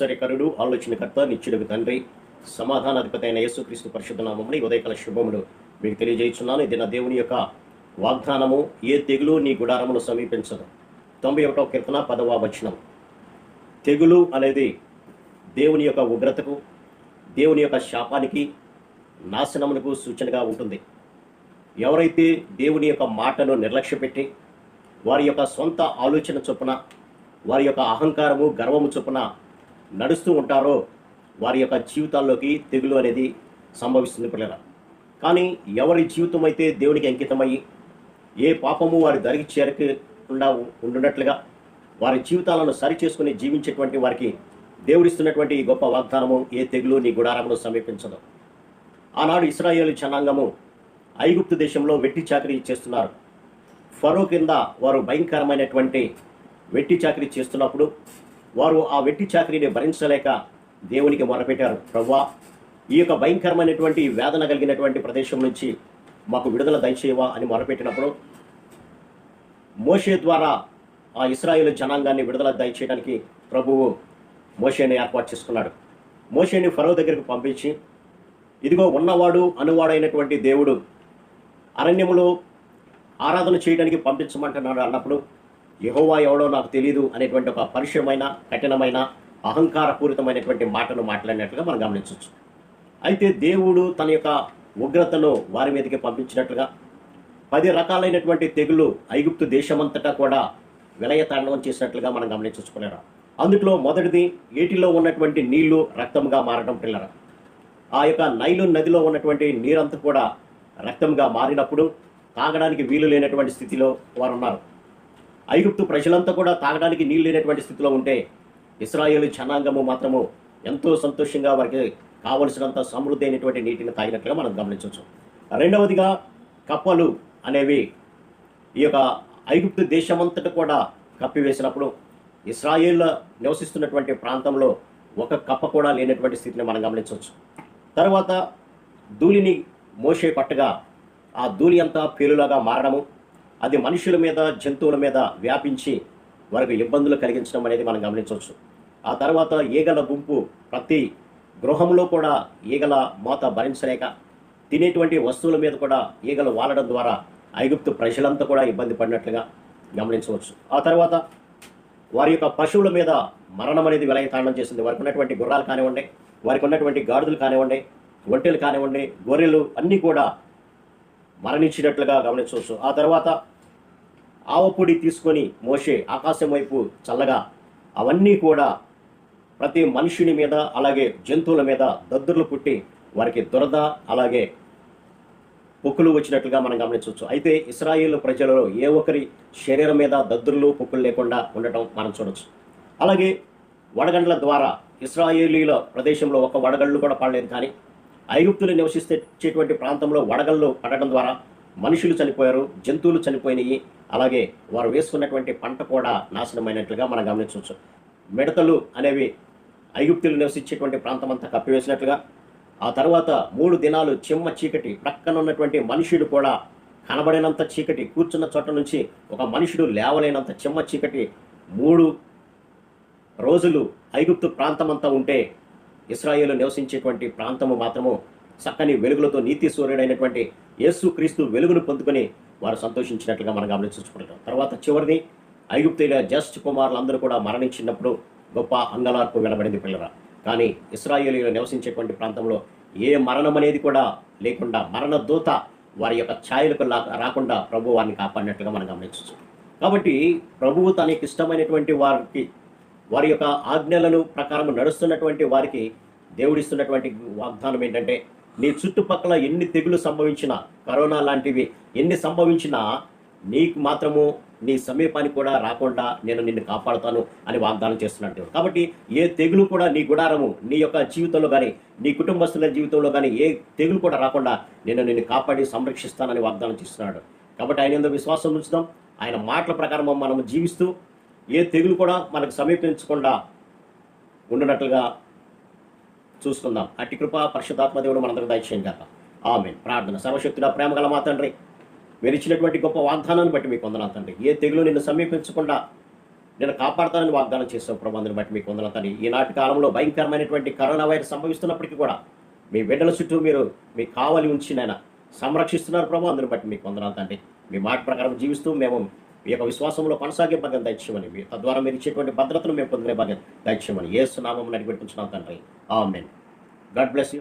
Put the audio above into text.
ఆశ్చర్యకరుడు, ఆలోచనకర్త, నిత్యుడకు తండ్రి, సమాధానాధిపతి అయిన యేసుక్రీస్తు పరిశుద్ధ నామమున ఈ ఉదయకాల శుభములు మీకు తెలియజేస్తున్నాను. ఇది నా దేవుని యొక్క వాగ్దానము. ఏ తెగులు నీ గుడారమును సమీపించదు. 91వ కీర్తన 10వ వచనం. తెగులు అనేది దేవుని యొక్క ఉగ్రతకు, దేవుని యొక్క శాపానికి, నాశనమునకు సూచనగా ఉంటుంది. ఎవరైతే దేవుని యొక్క మాటను నిర్లక్ష్యపెట్టి వారి యొక్క సొంత ఆలోచన చొప్పున, వారి యొక్క అహంకారము, గర్వము చొప్పున నడుస్తూ ఉంటారో వారి యొక్క జీవితాల్లోకి తెగులు అనేది సంభవిస్తుంది పిల్లల. కానీ ఎవరి జీవితం అయితే దేవునికి అంకితమయ్యి ఏ పాపము వారి దరికి చేరకుండా ఉండున్నట్లుగా వారి జీవితాలను సరిచేసుకుని జీవించేటువంటి వారికి దేవుడిస్తున్నటువంటి ఈ గొప్ప వాగ్దానము, ఏ తెగులు నీ గుడారమును సమీపించదు. ఆనాడు ఇశ్రాయేలు జనాంగము ఐగుప్తు దేశంలో వెట్టి చాకరీ చేస్తున్నారు. ఫరో కింద వారు భయంకరమైనటువంటి వెట్టి చాకరీ చేస్తున్నప్పుడు వారు ఆ వెట్టి చాకరీని భరించలేక దేవునికి మొరపెట్టారు. ప్రభువా, ఈ యొక్క భయంకరమైనటువంటి వేదన కలిగినటువంటి ప్రదేశం నుంచి మాకు విడుదల దయచేయవా అని మొరపెట్టినప్పుడు మోషే ద్వారా ఆ ఇశ్రాయేలు జనాంగాన్ని విడుదల దయచేయడానికి ప్రభువు మోషేని ఏర్పాటు చేసుకున్నాడు. మోషేని ఫరో దగ్గరికి పంపించి, ఇదిగో ఉన్నవాడు అనువాడైనటువంటి దేవుడు అరణ్యములో ఆరాధన చేయడానికి పంపించమంటున్నాడు అన్నప్పుడు, యెహోవా ఎవడో నాకు తెలియదు అనేటువంటి ఒక పరుషమైన, కఠినమైన, అహంకారపూరితమైనటువంటి మాటను మాట్లాడినట్లుగా మనం గమనించవచ్చు. అయితే దేవుడు తన యొక్క ఉగ్రతను వారి మీదకి పంపించినట్లుగా 10 రకాలైనటువంటి తెగులు ఐగుప్తు దేశమంతటా కూడా విలయతాండవం చేసినట్లుగా మనం గమనించుకున్నారా. అందులో మొదటిది, ఏటిలో ఉన్నటువంటి నీళ్లు రక్తంగా మారడం పిల్లరా. ఆ యొక్క నైలు నదిలో ఉన్నటువంటి నీరంతా కూడా రక్తంగా మారినప్పుడు తాగడానికి వీలు లేనటువంటి స్థితిలో వారు ఉన్నారు. ఐగుప్తు ప్రజలంతా కూడా తాగడానికి నీళ్ళు లేనటువంటి స్థితిలో ఉంటే ఇశ్రాయేలు జనాంగము మాత్రము ఎంతో సంతోషంగా వారికి కావలసినంత సమృద్ధి అయినటువంటి నీటిని తాగినట్లుగా మనం గమనించవచ్చు. రెండవదిగా, కప్పలు అనేవి ఈ యొక్క ఐగుప్తు దేశమంతటా కూడా కప్పివేసినప్పుడు ఇశ్రాయేల్ నివసిస్తున్నటువంటి ప్రాంతంలో ఒక కప్ప కూడా లేనటువంటి స్థితిని మనం గమనించవచ్చు. తర్వాత ధూళిని మోషే పట్టగా ఆ ధూళి అంతా పేలులాగా మారడము, అది మనుషుల మీద, జంతువుల మీద వ్యాపించి వారికి ఇబ్బందులు కలిగించడం అనేది మనం గమనించవచ్చు. ఆ తర్వాత ఈగల గుంపు ప్రతి గృహంలో కూడా ఈగల మోత భరించలేక తినేటువంటి వస్తువుల మీద కూడా ఈగలు వాలడం ద్వారా ఐగుప్తు ప్రజలంతా కూడా ఇబ్బంది పడినట్లుగా గమనించవచ్చు. ఆ తర్వాత వారి యొక్క పశువుల మీద మరణం అనేది విలయతాండం చేసింది. వారికి ఉన్నటువంటి గుర్రాలు కానివ్వండి, వారికి ఉన్నటువంటి గాడిదలు కానివ్వండి, ఒంటెలు కానివ్వండి, గొర్రెలు అన్నీ కూడా మరణించినట్లుగా గమనించవచ్చు. ఆ తర్వాత ఆవపొడి తీసుకొని మోషే ఆకాశం వైపు చల్లగా అవన్నీ కూడా ప్రతి మనుషుని మీద, అలాగే జంతువుల మీద దద్దుర్లు పుట్టి వారికి దురద, అలాగే పొక్కులు వచ్చినట్లుగా మనం గమనించవచ్చు. అయితే ఇశ్రాయేలు ప్రజలలో ఏ ఒక్కరి శరీరం మీద దద్దుర్లు, పొక్కులు లేకుండా ఉండటం మనం చూడవచ్చు. అలాగే వడగండ్ల ద్వారా ఇశ్రాయేలీల ప్రదేశంలో ఒక వడగళ్ళు కూడా పడలేదు. కానీ ఐగుప్తులు నివసించేటువంటి ప్రాంతంలో వడగళ్ళు పడడం ద్వారా మనుషులు చనిపోయారు, జంతువులు చనిపోయినాయి, అలాగే వారు వేసుకున్నటువంటి పంట కూడా నాశనమైనట్లుగా మనం గమనించవచ్చు. మిడతలు అనేవి ఐగుప్తులు నివసించేటువంటి ప్రాంతం అంతా కప్పివేసినట్లుగా, ఆ తర్వాత 3 దినాలు చిమ్మ చీకటి, ప్రక్కన ఉన్నటువంటి మనుషుడు కూడా కనబడినంత చీకటి, కూర్చున్న చోట నుంచి ఒక మనుషుడు లేవలేనంత చిమ్మ చీకటి 3 రోజులు ఐగుప్తు ప్రాంతం అంతా ఉంటే ఇశ్రాయేలు నివసించేటువంటి ప్రాంతము మాత్రము చక్కని వెలుగులతో నీతి సూర్యుడైనటువంటి యేసుక్రీస్తు వెలుగును పొందుకొని వారు సంతోషించినట్లుగా మనం గమనించుకుంటాం. తర్వాత చివరిది, ఐగుప్తుల జ్యేష్ఠ కుమారులందరూ కూడా మరణించినప్పుడు గొప్ప అంగలార్పు వినబడింది పిల్లరా. కానీ ఇశ్రాయేలీయులు నివసించేటువంటి ప్రాంతంలో ఏ మరణం అనేది కూడా లేకుండా, మరణ దూత వారి యొక్క ఛాయలకు రాకుండా ప్రభు వారిని కాపాడినట్లుగా మనం గమనించవచ్చు. కాబట్టి ప్రభువు తనకి ఇష్టమైనటువంటి వారికి, వారి యొక్క ఆజ్ఞలను ప్రకారం నడుస్తున్నటువంటి వారికి దేవుడిస్తున్నటువంటి వాగ్దానం ఏంటంటే, నీ చుట్టుపక్కల ఎన్ని తెగులు సంభవించినా, కరోనా లాంటివి ఎన్ని సంభవించినా నీకు మాత్రము నీ సమీపానికి కూడా రాకుండా నేను నిన్ను కాపాడుతాను అని వాగ్దానం చేస్తున్నాడు దేవుడు. కాబట్టి ఏ తెగులు కూడా నీ గుడారము, నీ యొక్క జీవితంలో కానీ, నీ కుటుంబస్తుల జీవితంలో కానీ ఏ తెగులు కూడా రాకుండా నేను నిన్ను కాపాడి సంరక్షిస్తానని వాగ్దానం చేస్తున్నాడు. కాబట్టి ఆయన యందు విశ్వాసం ఉంచుదాం. ఆయన మాటల ప్రకారం మనం జీవిస్తూ ఏ తెగులు కూడా మనకు సమీపించకుండా ఉండునట్లుగా చూసుకుందాం. అట్టి కృప పరిశుద్ధాత్మ దేవుడు మనందరికీ దయచేయండి గాక. ఆమేన్. ప్రార్థన. సర్వశక్తుడా, ప్రేమగల మా తండ్రి, మీరు ఇచ్చినటువంటి గొప్ప వాగ్దానాన్ని బట్టి మీకు వందనాలు తండ్రి. ఏ తెగులు నిన్ను సమీపించకుండా నేను కాపాడతానని వాగ్దానం చేస్తాం ప్రభు. అందుని బట్టి మీకు వందనాలు తండ్రి. ఈనాటి కాలంలో భయంకరమైనటువంటి కరోనా వైరస్ సంభవిస్తున్నప్పటికీ కూడా మీ బిడ్డల చుట్టూ మీరు మీకు కావలి ఉంచి నాయన సంరక్షిస్తున్నారు ప్రభు. అందుని బట్టి మీకు వందనాలు తండ్రి. మీ మాట ప్రకారం జీవిస్తూ మేము మీ యొక్క విశ్వాసంలో కొనసాగే భాగ్యం దయచేయమని, తద్వారా మీరు ఇచ్చేటువంటి భద్రతను మేము పొందుకునే భాగ్యం దయచేయమని యేసు నామమున అడిగి పెట్టుకుంటున్నాం తండ్రి. ఆమేన్. God bless you.